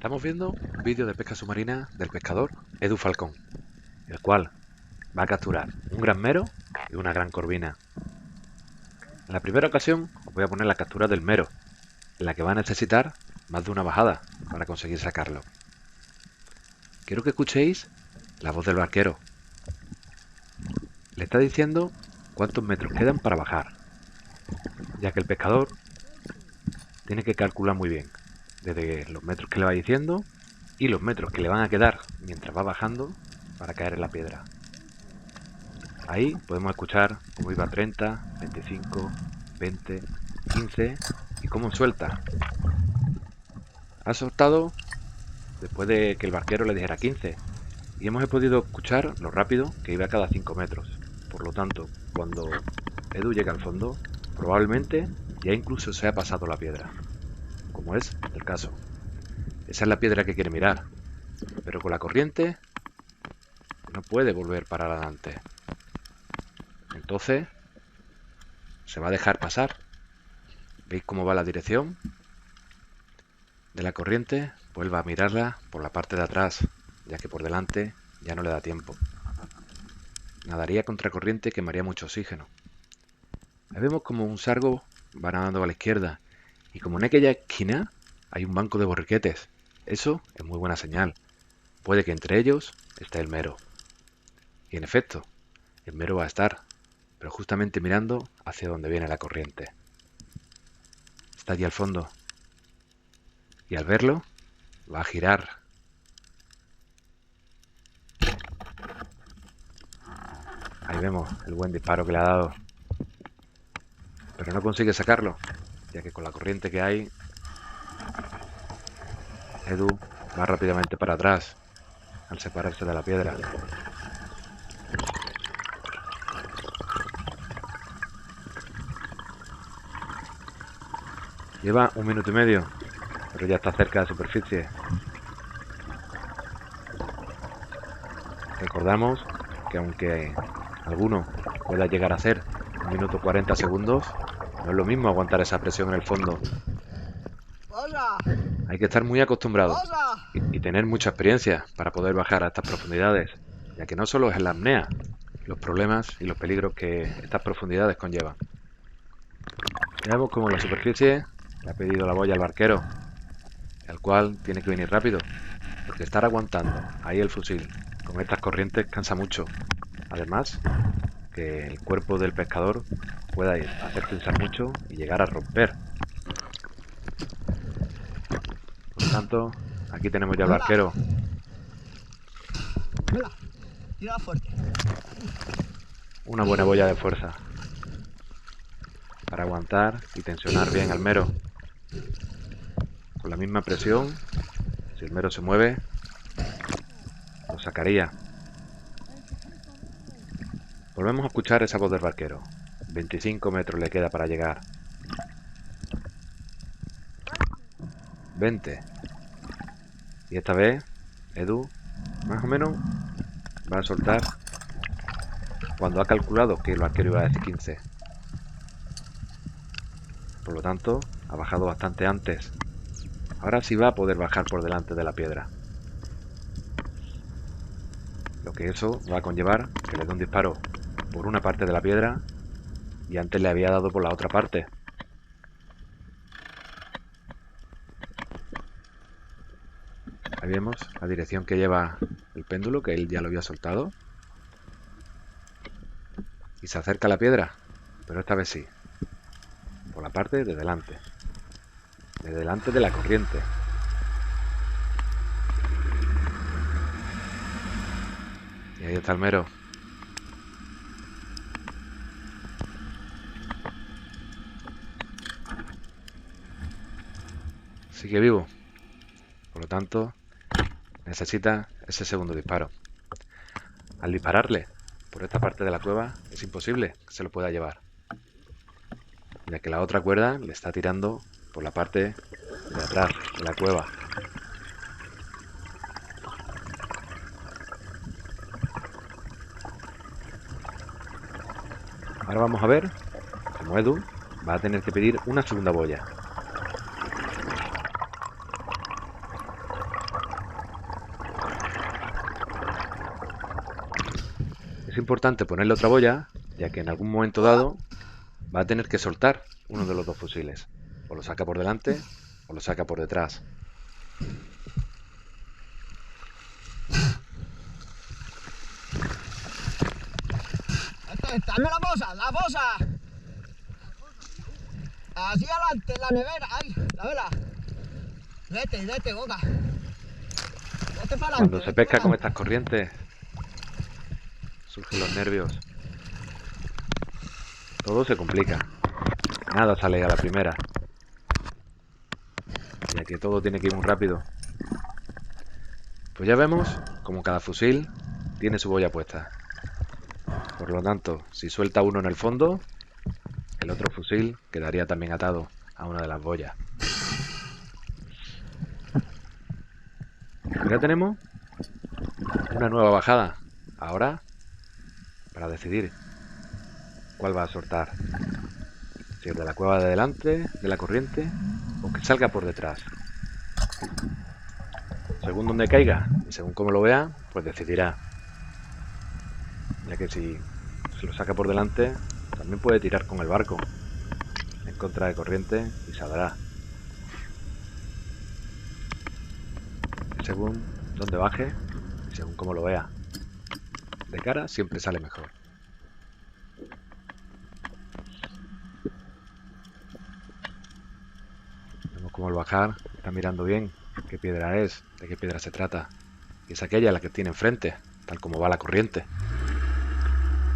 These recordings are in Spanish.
Estamos viendo un vídeo de pesca submarina del pescador Edu Falcón, el cual va a capturar un gran mero y una gran corvina. En la primera ocasión os voy a poner la captura del mero, en la que va a necesitar más de una bajada para conseguir sacarlo. Quiero que escuchéis la voz del barquero. Le está diciendo cuántos metros quedan para bajar, ya que el pescador tiene que calcular muy bien, desde los metros que le va diciendo y los metros que le van a quedar mientras va bajando para caer en la piedra. Ahí podemos escuchar cómo iba 30, 25, 20, 15 y cómo suelta. Ha soltado después de que el barquero le dijera 15 y hemos podido escuchar lo rápido que iba cada 5 metros. Por lo tanto, cuando Edu llega al fondo, probablemente ya incluso se ha pasado la piedra, como es el caso. Esa es la piedra que quiere mirar, pero con la corriente no puede volver para adelante. Entonces se va a dejar pasar. ¿Veis cómo va la dirección de la corriente? Vuelva a mirarla por la parte de atrás, ya que por delante ya no le da tiempo. Nadaría contracorriente y quemaría mucho oxígeno. Ahí vemos como un sargo va nadando a la izquierda y como en aquella esquina hay un banco de borriquetes. Eso es muy buena señal. Puede que entre ellos esté el mero. Y en efecto, el mero va a estar, pero justamente mirando hacia donde viene la corriente. Está allí al fondo. Y al verlo, va a girar. Ahí vemos el buen disparo que le ha dado. Pero no consigue sacarlo, ya que con la corriente que hay, Edu va rápidamente para atrás al separarse de la piedra. Lleva 1 minuto y medio, pero ya está cerca de la superficie. Recordamos que aunque alguno pueda llegar a hacer 1 minuto 40 segundos, no es lo mismo aguantar esa presión en el fondo. Hay que estar muy acostumbrado y tener mucha experiencia para poder bajar a estas profundidades, ya que no solo es en la apnea los problemas y los peligros que estas profundidades conllevan. Ya vemos como en la superficie le ha pedido la boya al barquero, el cual tiene que venir rápido, porque estar aguantando ahí el fusil con estas corrientes cansa mucho. Además, que el cuerpo del pescador pueda hacer tensar mucho y llegar a romper. Por lo tanto, aquí tenemos ya al barquero. Tira fuerte. Una buena boya de fuerza para aguantar y tensionar bien al mero. Con la misma presión, si el mero se mueve, lo sacaría. Volvemos a escuchar esa voz del barquero. 25 metros le queda para llegar. 20. Y esta vez, Edu, más o menos, va a soltar cuando ha calculado que el barquero iba a decir 15. Por lo tanto, ha bajado bastante antes. Ahora sí va a poder bajar por delante de la piedra. Lo que eso va a conllevar que le dé un disparo por una parte de la piedra y antes le había dado por la otra parte. Ahí vemos la dirección que lleva el péndulo, que él ya lo había soltado. Y se acerca a la piedra, pero esta vez sí. Por la parte de delante. De delante de la corriente. Y ahí está el mero. Sigue vivo. Por lo tanto, necesita ese segundo disparo. Al dispararle por esta parte de la cueva, es imposible que se lo pueda llevar, ya que la otra cuerda le está tirando por la parte de atrás de la cueva. Ahora vamos a ver cómo Edu va a tener que pedir una segunda boya. importante ponerle otra boya, ya que en algún momento dado va a tener que soltar uno de los dos fusiles. O lo saca por delante o lo saca por detrás. Dame la bosa, la bosa. Así adelante, la nevera, ahí, la vela. Vete, boca. Vete para Cuando adelante. se pesca con estas corrientes, surgen los nervios. Todo se complica. Nada sale a la primera. Ya que todo tiene que ir muy rápido. Pues ya vemos como cada fusil tiene su boya puesta. Por lo tanto, si suelta uno en el fondo, el otro fusil quedaría también atado a una de las boyas. Ya tenemos una nueva bajada. Ahora, para decidir cuál va a soltar. Si el de la cueva de delante, de la corriente, o que salga por detrás. Según donde caiga y según cómo lo vea, pues decidirá. Ya que si se lo saca por delante, también puede tirar con el barco en contra de corriente y saldrá. Según donde baje y según cómo lo vea. De cara siempre sale mejor. Vemos cómo al bajar está mirando bien qué piedra es, de qué piedra se trata. Y es aquella la que tiene enfrente, tal como va la corriente.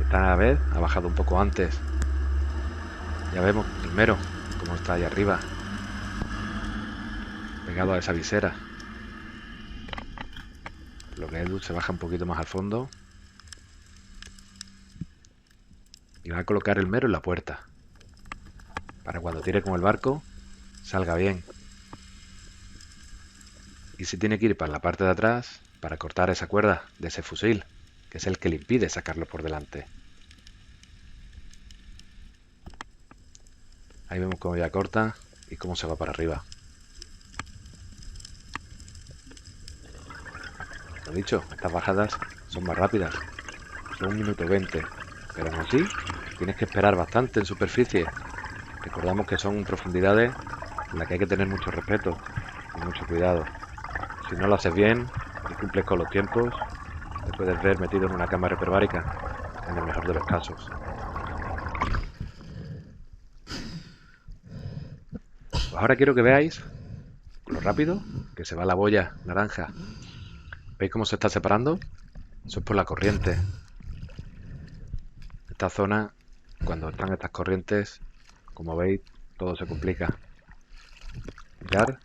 Esta vez ha bajado un poco antes. Ya vemos primero cómo está ahí arriba, pegado a esa visera. Lo que Edu se baja un poquito más al fondo y va a colocar el mero en la puerta para cuando tire con el barco salga bien. Y si tiene que ir para la parte de atrás para cortar esa cuerda de ese fusil, que es el que le impide sacarlo por delante. Ahí vemos cómo ya corta y cómo se va para arriba. Lo dicho, estas bajadas son más rápidas, son 1 minuto 20, pero aún así tienes que esperar bastante en superficie. Recordamos que son profundidades en las que hay que tener mucho respeto y mucho cuidado. Si no lo haces bien y cumples con los tiempos, te puedes ver metido en una cámara hiperbárica, en el mejor de los casos. Pues ahora quiero que veáis lo rápido que se va la boya naranja. ¿Veis cómo se está separando? Eso es por la corriente. Esta zona, cuando están estas corrientes, como veis, todo se complica. Mirar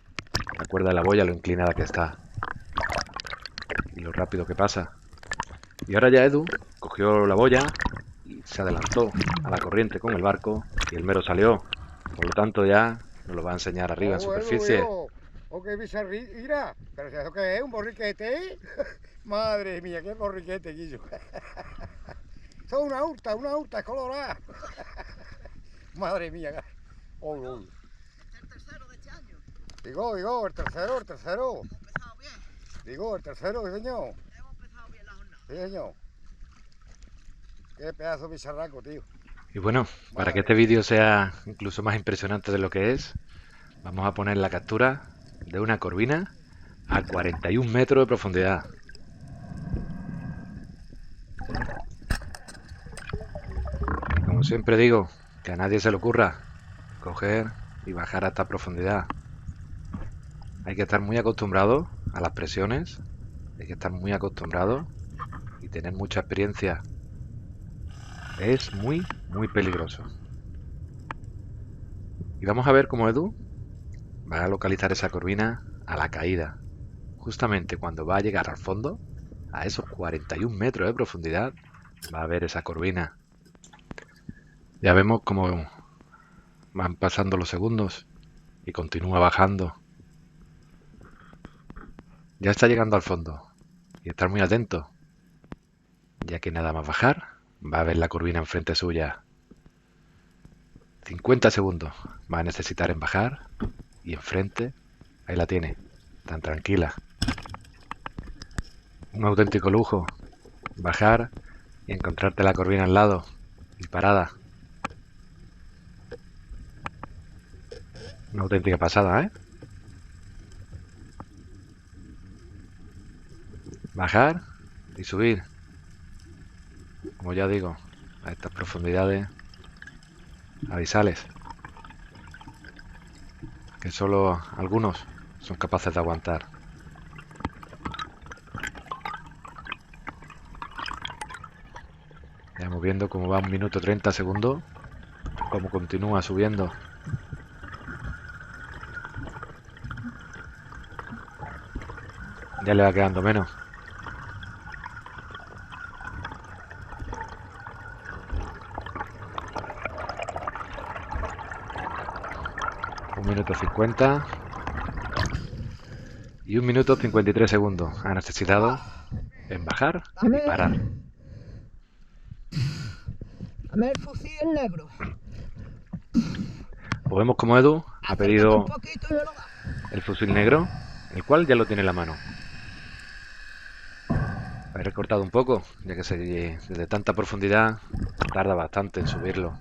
la cuerda de la boya, lo inclinada que está. Y lo rápido que pasa. Y ahora ya Edu cogió la boya y se adelantó a la corriente con el barco y el mero salió. Por lo tanto ya nos lo va a enseñar arriba en superficie. Ok, mira, pero ¿eso qué es? ¿Un borriquete? Madre mía, qué borriquete, Guillo. Eso es una urta, es colorada. Madre mía. Uy, uy. Este es el tercero de este año. Digo, el tercero. Hemos empezado bien. Digo, el tercero, sí, señor. Hemos empezado bien la jornada. Sí, señor. Qué pedazo de bicharraco, tío. Y bueno, para que este vídeo sea incluso más impresionante de lo que es, vamos a poner la captura de una corvina a 41 metros de profundidad. Como siempre digo, que a nadie se le ocurra coger y bajar a esta profundidad. Hay que estar muy acostumbrado a las presiones, hay que estar muy acostumbrado y tener mucha experiencia. Es muy peligroso. Y vamos a ver cómo Edu va a localizar esa corvina a la caída. Justamente cuando va a llegar al fondo, a esos 41 metros de profundidad, va a ver esa corvina. Ya vemos cómo van pasando los segundos y continúa bajando. Ya está llegando al fondo y estar muy atento, ya que nada más bajar va a ver la corvina enfrente suya. 50 segundos va a necesitar en bajar y enfrente, ahí la tiene, tan tranquila. Un auténtico lujo bajar y encontrarte la corvina al lado, disparada. Una auténtica pasada, ¿eh? Bajar y subir. Como ya digo, a estas profundidades abisales, que solo algunos son capaces de aguantar. Ya vamos viendo cómo va 1 minuto 30 segundos, cómo continúa subiendo. Ya le va quedando menos. Un minuto 50 y 1 minuto 53 segundos ha necesitado en bajar y parar. Dame el fusil negro. Pues vemos como Edu ha pedido Un poquito y me lo da. el fusil negro, el cual ya lo tiene en la mano. He recortado un poco, ya que desde tanta profundidad tarda bastante en subirlo.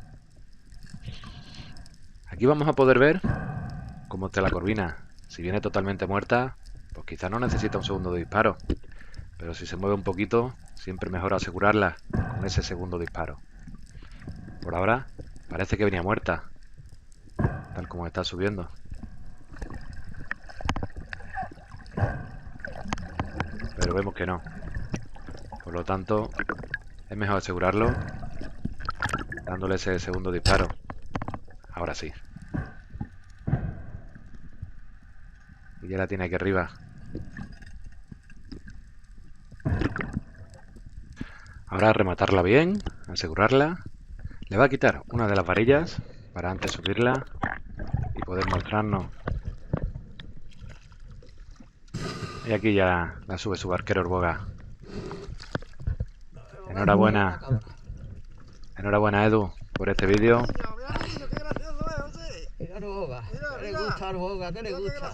Aquí vamos a poder ver cómo está la corvina. Si viene totalmente muerta, pues quizá no necesita un segundo disparo. Pero si se mueve un poquito, siempre mejor asegurarla con ese segundo disparo. Por ahora, parece que venía muerta, tal como está subiendo. Pero vemos que no. Por lo tanto, es mejor asegurarlo dándole ese segundo disparo. Ahora sí. Y ya la tiene aquí arriba. Ahora rematarla bien, asegurarla. Le va a quitar una de las varillas para antes subirla y poder mostrarnos. Y aquí ya la sube su barquero Orboga. Enhorabuena. Enhorabuena, Edu, por este vídeo. Mira Arboga. ¿Qué le gusta Arboga? ¿Qué le gusta?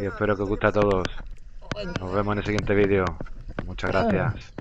Y espero que os guste a todos. Nos vemos en el siguiente vídeo. Muchas gracias.